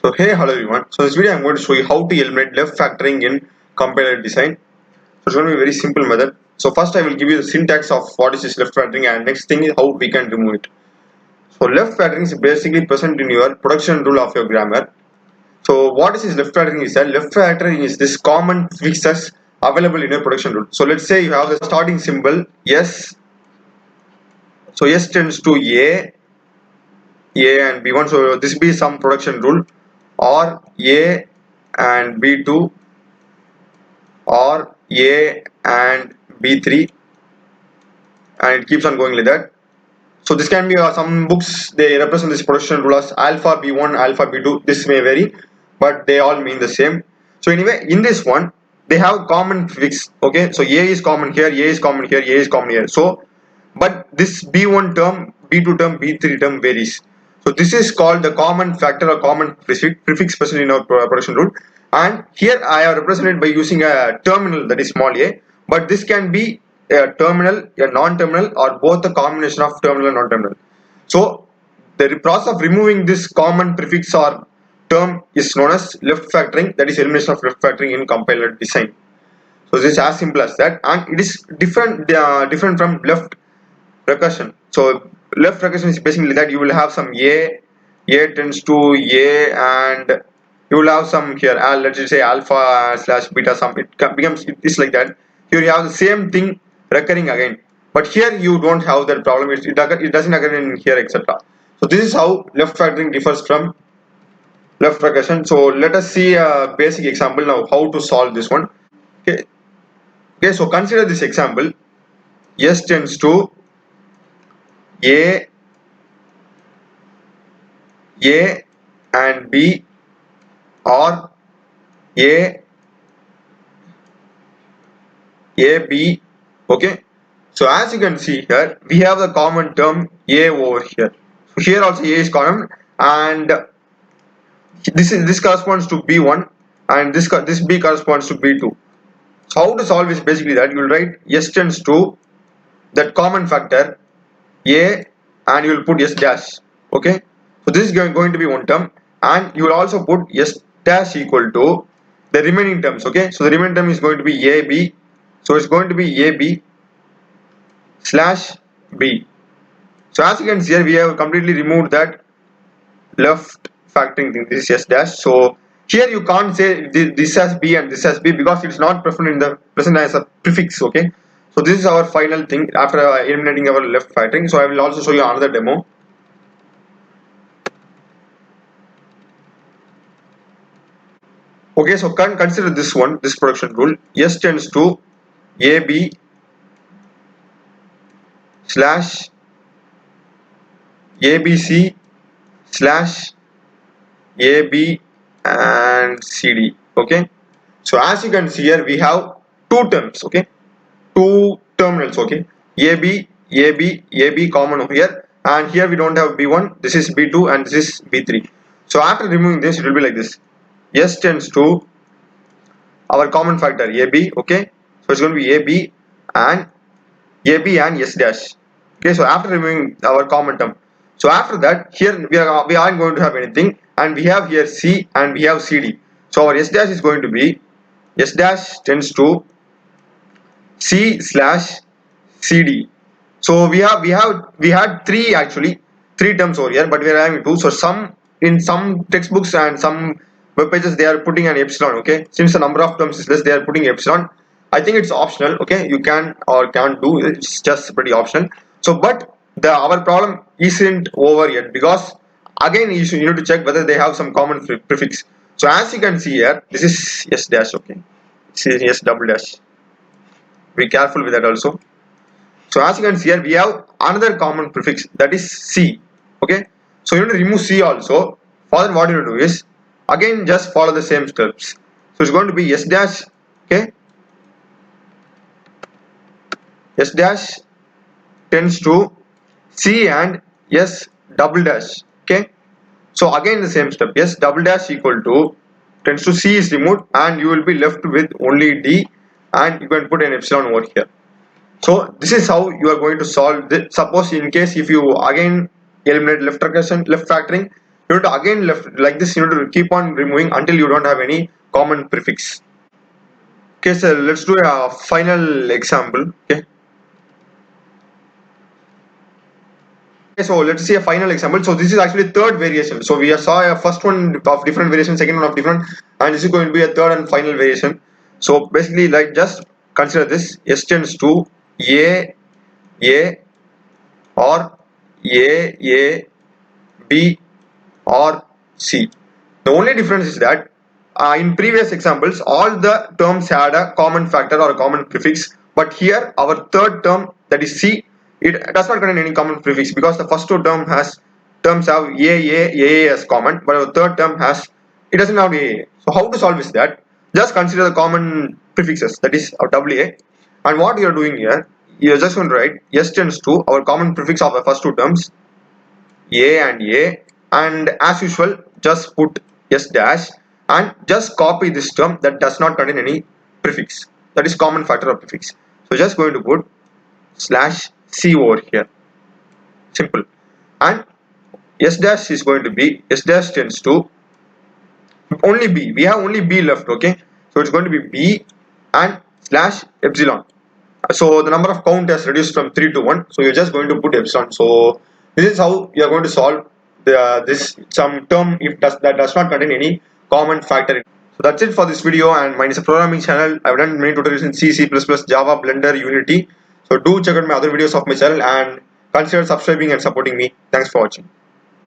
So hey, hello everyone. So in this video I'm going to show you how to eliminate left factoring in compiler design. So it's going to be a very simple method. So first I will give you the syntax of what is this left factoring, and next thing is how we can remove it. So left factoring is basically present in your production rule of your grammar. So what is this left factoring is that left factoring is this common fixes available in your production rule. So let's say you have the starting symbol S. So S tends to A and B1. So this be some production rule, or A and B2, or A and B3, and it keeps on going like that. So this can be some books they represent this production rule as alpha B1, alpha B2. This may vary, but they all mean the same. So anyway, in this one they have common fix. Okay, so A is common here, A is common here, A is common here. So but this B1 term, B2 term, B3 term varies. So this is called the common factor or common prefix present in our production rule. And here I have represented by using a terminal, that is small a, but this can be a terminal, a non-terminal, or both a combination of terminal and non-terminal. So the process of removing this common prefix or term is known as left factoring, that is elimination of left factoring in compiler design. So this is as simple as that, and it is different from left recursion. So left recursion is basically that you will have some A tends to A, and you will have some here, let's just say alpha slash beta, some it becomes, it is like that. Here you have the same thing recurring again, but here you don't have that problem. It doesn't occur in here, etc. So this is how left factoring differs from left recursion. So let us see a basic example now how to solve this one. Okay, okay, so consider this example. S tends to A A and B, or A B. Okay, so as you can see here we have the common term A over here. So here also A is common, and this corresponds to B1, and this B corresponds to B2. So how to solve is basically that you will write S tends to that common factor A, and you will put S dash. Okay, so this is going to be one term, and you will also put S dash equal to the remaining terms. Okay, so the remaining term is going to be AB, so it's going to be AB slash B. So as you can see here, we have completely removed that left factoring thing. This is S dash. So here you can't say this as B and this as B because it's not present as a prefix. Okay, so this is our final thing after eliminating our left factoring. So I will also show you another demo. Okay, so consider this one, this production rule. S tends to AB slash ABC slash AB and CD. Okay, so as you can see here we have two terms. Okay, two terminals. Okay, AB common over here, and here we don't have B1. This is B2 and this is B3. So after removing this, it will be like this. S tends to our common factor AB. Okay, so it's going to be AB and S dash. Okay, so after removing our common term, so after that here we aren't going to have anything, and we have here C and we have CD. So our S dash is going to be S dash tends to C slash CD. So we had three terms over here, but we are having two. So in some textbooks and some web pages they are putting an epsilon. Okay, since the number of terms is less, they are putting epsilon. I think it's optional. Okay, you can or can't do, it's just pretty optional. So but our problem isn't over yet, because again you need to check whether they have some common prefix. So as you can see here, this is S dash. Okay, this is S double dash. Be careful with that also. So as you can see here, we have another common prefix, that is C. Okay, so you need to remove C also. For that, what you need to do is again just follow the same steps. So it's going to be S dash. Okay, S dash tends to C and S double dash. Okay, so again the same step. S double dash equal to tends to C is removed, and you will be left with only D, and you can put an epsilon over here. So this is how you are going to solve this. Suppose in case if you again eliminate left recursion, left factoring, You need to again left like this. You need to keep on removing until you don't have any common prefix. Okay, so let's do a final example. Okay. So let's see a final example. So this is actually third variation. So we saw a first one of different variation, second one of different, and this is going to be a third and final variation. So basically, like, just consider this: S tends to A, or A, B, or C. The only difference is that in previous examples, all the terms had a common factor or a common prefix, but here our third term, that is C, it does not contain any common prefix because the first two terms have A as common, but our third term it doesn't have A. So how to solve is that just consider the common prefixes, that is our WA, and what you are doing here, you are just going to write S tends to our common prefix of the first two terms A, and as usual just put S dash and just copy this term that does not contain any prefix, that is common factor or prefix. So just going to put /C over here, simple, and S dash is going to be S dash tends to only B. We have only B left, okay? So it's going to be B and /epsilon. So the number of count has reduced from 3 to 1. So you're just going to put epsilon. So this is how you are going to solve this some term that does not contain any common factor. So that's it for this video, and mine is a programming channel. I've done many tutorials in C, C++, Java, Blender, Unity. So do check out my other videos of my channel and consider subscribing and supporting me. Thanks for watching.